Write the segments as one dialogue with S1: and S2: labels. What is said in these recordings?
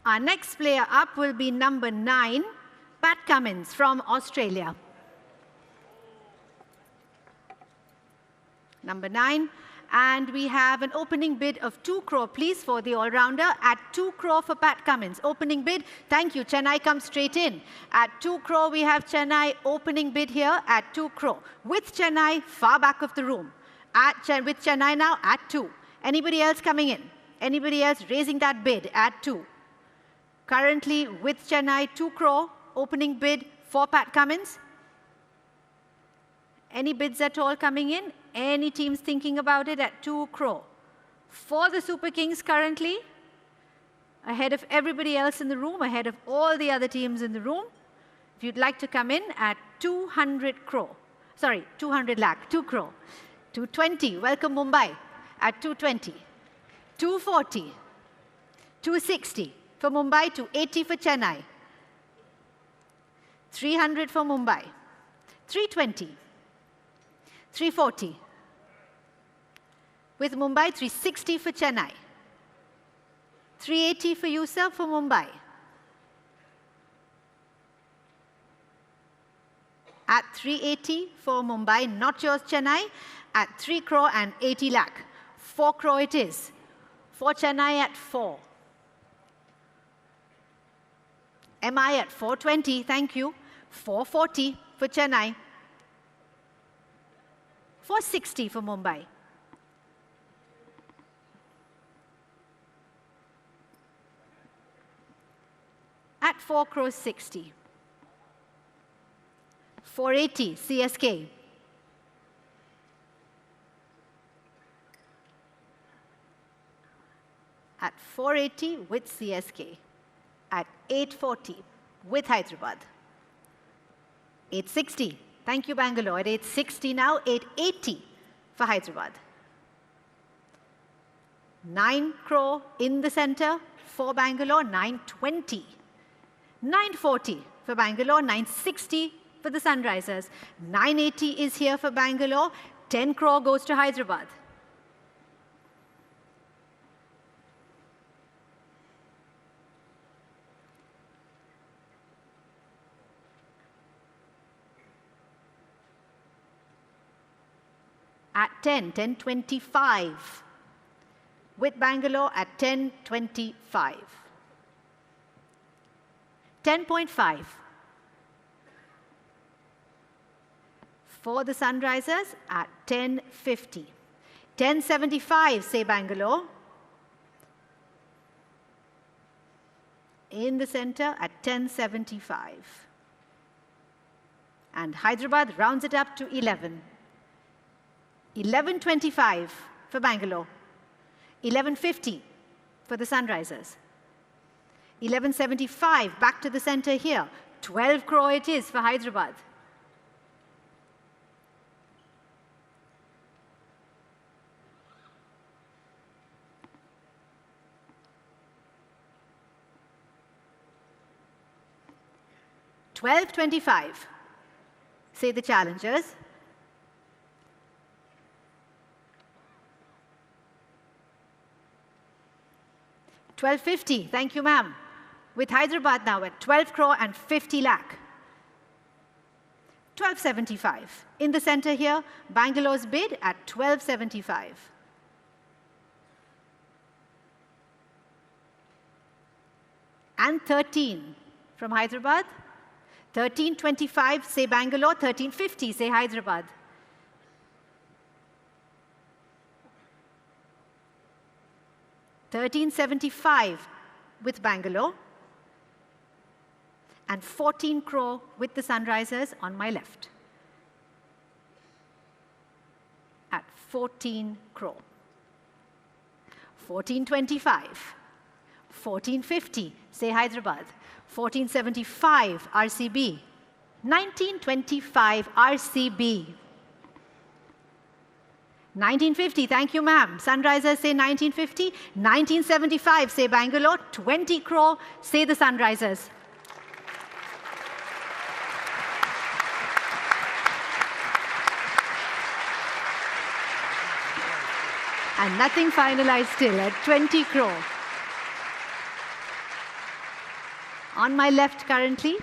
S1: Our next player up will be number 9, Pat Cummins from Australia. Number 9. And we have an opening bid of 2 crore, please, for the all-rounder. At 2 crore for Pat Cummins. Opening bid. Thank you. Chennai comes straight in. At 2 crore, we have Chennai opening bid here at 2 crore. With Chennai, far back of the room. With Chennai now at 2. Anybody else coming in? Anybody else raising that bid at 2? Currently, with Chennai, 2 crore. Opening bid for Pat Cummins. Any bids at all coming in? Any teams thinking about it at 2 crore? For the Super Kings currently, ahead of everybody else in the room, ahead of all the other teams in the room. If you'd like to come in at 200 crore. Sorry, 200 lakh, 2 crore. 220, welcome Mumbai at 220. 240, 260 for Mumbai, 280 for Chennai. 300 for Mumbai. 320. 340. With Mumbai, 360 for Chennai. 380 for you, sir, for Mumbai. At 380 for Mumbai, not yours, Chennai, at 3 crore and 80 lakh. 4 crore it is. For Chennai at 4. MI at 420, thank you. 440 for Chennai. 460 for Mumbai. At 4 crore 60. 480 CSK. At 480 with CSK. At 840 with Hyderabad. 860. Thank you, Bangalore. At 860 now, 880 for Hyderabad. 9 crore in the center for Bangalore, 920. 940 for Bangalore, 960 for the Sunrisers. 980 is here for Bangalore, 10 crore goes to Hyderabad. At 10, 1025. With Bangalore at 1025. 10.5. For the Sunrisers at 1050. 1075, say Bangalore. In the center at 1075. And Hyderabad rounds it up to 11. 1125 for Bangalore. 1150 for the Sunrisers. 1175 back to the center here. 12 crore it is for Hyderabad. $12.25, say the challengers. $12.50, thank you, ma'am. With Hyderabad now at 12 crore and 50 lakh. $12.75. In the center here, Bangalore's bid at $12.75. And 13 from Hyderabad. 13.25, say Bangalore. 13.50, say Hyderabad. $13.75 with Bangalore. And 14 crore with the Sunrisers on my left. At 14 crore. 14.25. 14.50, say Hyderabad. 14.75, RCB. 19.25, RCB. 1950, thank you, ma'am. Sunrisers say 1950. 1975, say Bangalore. 20 crore, say the Sunrisers. And nothing finalized still at 20 crore. On my left currently.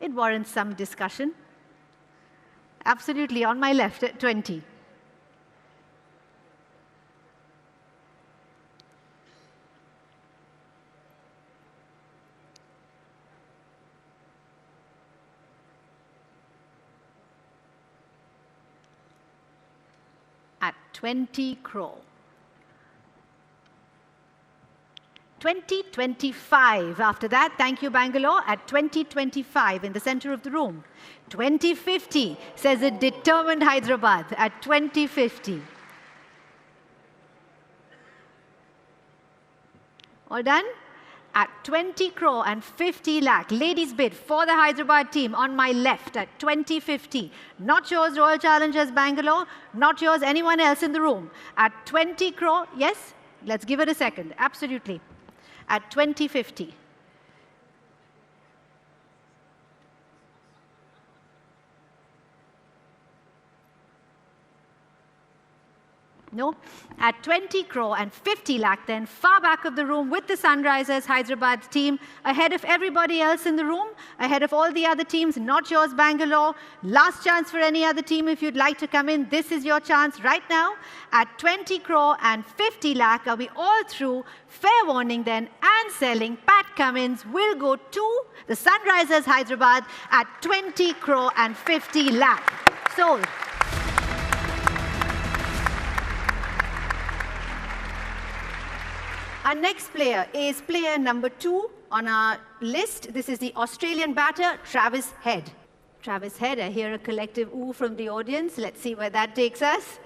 S1: It warrants some discussion. Absolutely, on my left at 20. At 20 crore. 2025 after that. Thank you, Bangalore. At 2025 in the center of the room. 2050 says a determined Hyderabad at 2050. All done? At 20 crore and 50 lakh. Ladies bid for the Hyderabad team on my left at 2050. Not yours, Royal Challengers Bangalore. Not yours, anyone else in the room. At 20 crore, yes? Let's give it a second. Absolutely. At 2050. No? At 20 crore and 50 lakh then, far back of the room with the Sunrisers Hyderabad team, ahead of everybody else in the room, ahead of all the other teams, not yours Bangalore. Last chance for any other team if you'd like to come in. This is your chance right now. At 20 crore and 50 lakh, are we all through? Fair warning then, and selling. Pat Cummins will go to the Sunrisers Hyderabad at 20 crore and 50 lakh. Sold. Our next player is player number 2 on our list. This is the Australian batter, Travis Head. Travis Head, I hear a collective ooh from the audience. Let's see where that takes us.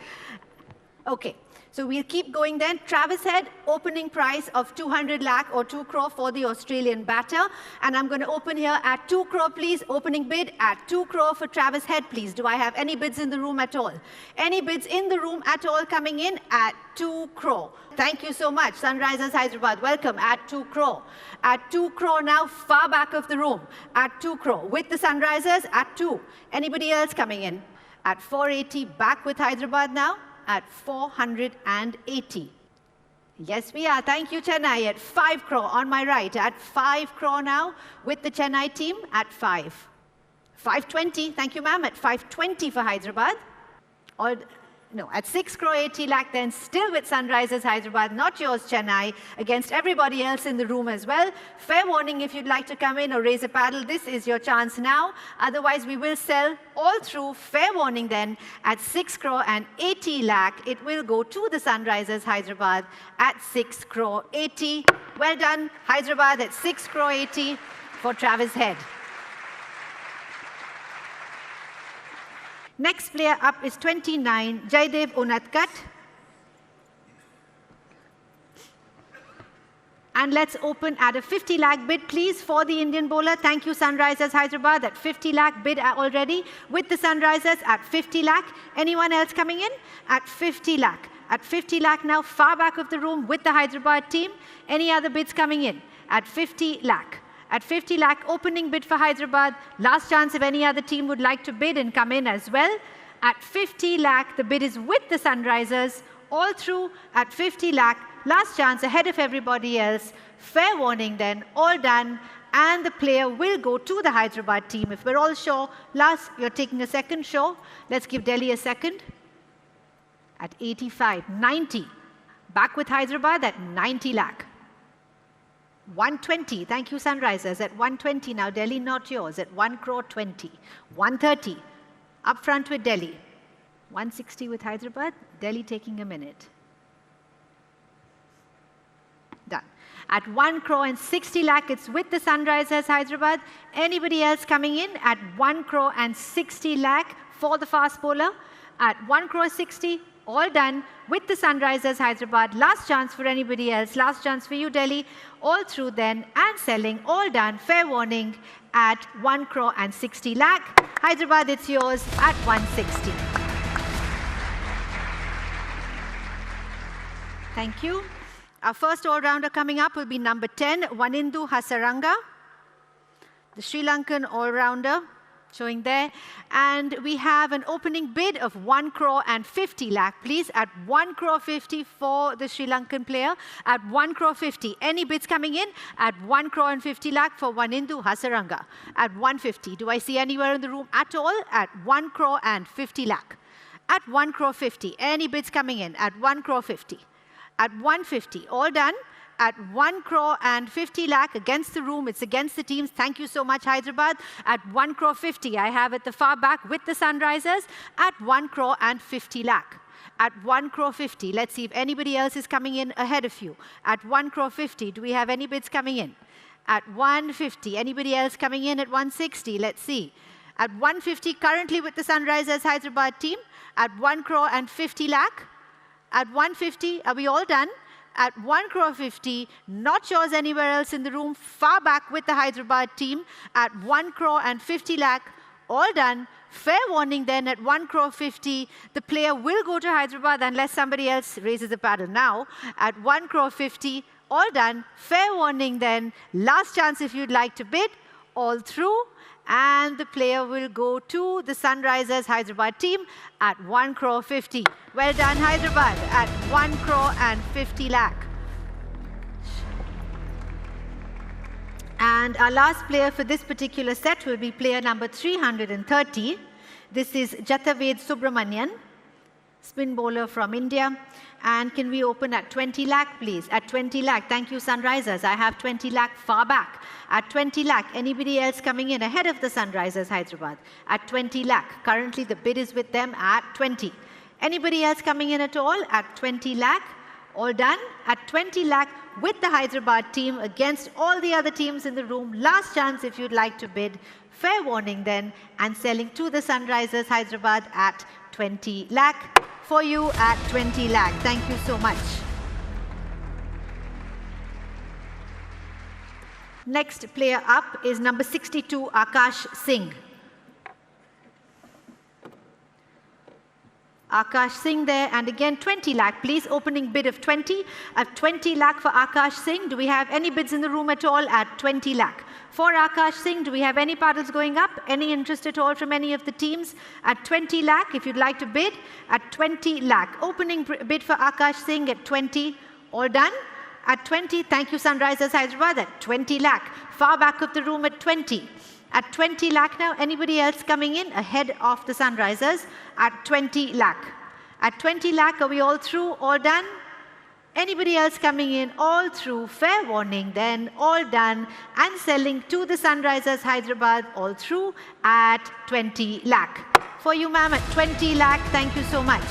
S1: Okay, so we'll keep going then. Travis Head, opening price of 200 lakh or 2 crore for the Australian batter. And I'm going to open here at 2 crore, please. Opening bid at 2 crore for Travis Head, please. Do I have any bids in the room at all? Any bids in the room at all coming in at 2 crore? Thank you so much. Sunrisers Hyderabad, welcome at 2 crore. At 2 crore now, far back of the room. At 2 crore. With the Sunrisers at 2. Anybody else coming in? At 480, back with Hyderabad now. At 480. Yes, we are. Thank you, Chennai. At 5 crore on my right. At 5 crore now with the Chennai team at 5. 520. Thank you, ma'am. At 520 for Hyderabad. Or no, at 6 crore 80 lakh then, still with Sunrisers Hyderabad, not yours Chennai, against everybody else in the room as well. Fair warning if you'd like to come in or raise a paddle, this is your chance now. Otherwise, we will sell all through. Fair warning then, at 6 crore and 80 lakh, it will go to the Sunrisers Hyderabad at 6 crore 80. Well done, Hyderabad at 6 crore 80 for Travis Head. Next player up is 29, Jaidev Unadkat. And let's open at a 50 lakh bid, please, for the Indian bowler. Thank you, Sunrisers Hyderabad, at 50 lakh bid already with the Sunrisers at 50 lakh. Anyone else coming in? At 50 lakh. At 50 lakh now, far back of the room with the Hyderabad team. Any other bids coming in? At 50 lakh. At 50 lakh, opening bid for Hyderabad. Last chance if any other team would like to bid and come in as well. At 50 lakh, the bid is with the Sunrisers. All through at 50 lakh. Last chance ahead of everybody else. Fair warning then, all done. And the player will go to the Hyderabad team. If we're all sure, last, you're taking a second, sure. Let's give Delhi a second. At 85, 90. Back with Hyderabad at 90 lakh. 120, thank you Sunrisers, at 120 now, Delhi not yours, at 1 crore 20. 130, up front with Delhi. 160 with Hyderabad, Delhi taking a minute. Done. At 1 crore and 60 lakh, it's with the Sunrisers Hyderabad. Anybody else coming in at 1 crore and 60 lakh for the fast bowler? At 1 crore 60, all done with the Sunrisers Hyderabad. Last chance for anybody else. Last chance for you, Delhi. All through then and selling. All done. Fair warning at 1 crore and 60 lakh. Hyderabad, it's yours at 160. Thank you. Our first all-rounder coming up will be number 10, Wanindu Hasaranga. The Sri Lankan all-rounder. showing there. And we have an opening bid of 1 crore and 50 lakh, please, at 1 crore 50 for the Sri Lankan player, at 1 crore 50. Any bids coming in? At 1 crore and 50 lakh for Wanindu Hasaranga, at 150. Do I see anywhere in the room at all? At 1 crore and 50 lakh. At 1 crore 50. Any bids coming in? At 1 crore 50. At 150. All done. At 1 crore and 50 lakh against the room. It's against the teams. Thank you so much, Hyderabad. At 1 crore 50, I have at the far back with the Sunrisers at 1 crore and 50 lakh. At 1 crore 50, let's see if anybody else is coming in ahead of you. At 1 crore 50, do we have any bids coming in? At 150, anybody else coming in at 160? Let's see. At 150, currently with the Sunrisers Hyderabad team. At 1 crore and 50 lakh. At 150, are we all done? At 1 crore 50, not yours anywhere else in the room, far back with the Hyderabad team at 1 crore and 50 lakh, all done. Fair warning then at 1 crore 50, the player will go to Hyderabad unless somebody else raises the paddle now. At 1 crore 50, all done. Fair warning then, last chance if you'd like to bid, all through. And the player will go to the Sunrisers Hyderabad team at 1 crore 50. Well done, Hyderabad, at 1 crore and 50 lakh. And our last player for this particular set will be player number 330. This is Jataved Subramanian, spin bowler from India. And can we open at 20 lakh, please? At 20 lakh. Thank you, Sunrisers. I have 20 lakh far back. At 20 lakh. Anybody else coming in ahead of the Sunrisers Hyderabad? At 20 lakh. Currently, the bid is with them at 20. Anybody else coming in at all? At 20 lakh. All done. At 20 lakh with the Hyderabad team against all the other teams in the room. Last chance if you'd like to bid. Fair warning then. And selling to the Sunrisers Hyderabad at 20 lakh. For you at 20 lakh. Thank you so much. Next player up is number 62, Akash Singh. Akash Singh there, and again 20 lakh, please. Opening bid of 20. At 20 lakh for Akash Singh. Do we have any bids in the room at all at 20 lakh? For Akash Singh, do we have any paddles going up? Any interest at all from any of the teams? At 20 lakh, if you'd like to bid, at 20 lakh. Opening bid for Akash Singh at 20. All done? At 20, thank you, Sunrisers Hyderabad, at 20 lakh. Far back of the room at 20. At 20 lakh now, anybody else coming in ahead of the Sunrisers at 20 lakh? At 20 lakh, are we all through? All done? Anybody else coming in? All through. Fair warning then. All done. And selling to the Sunrisers Hyderabad all through at 20 lakh. For you, ma'am, at 20 lakh. Thank you so much.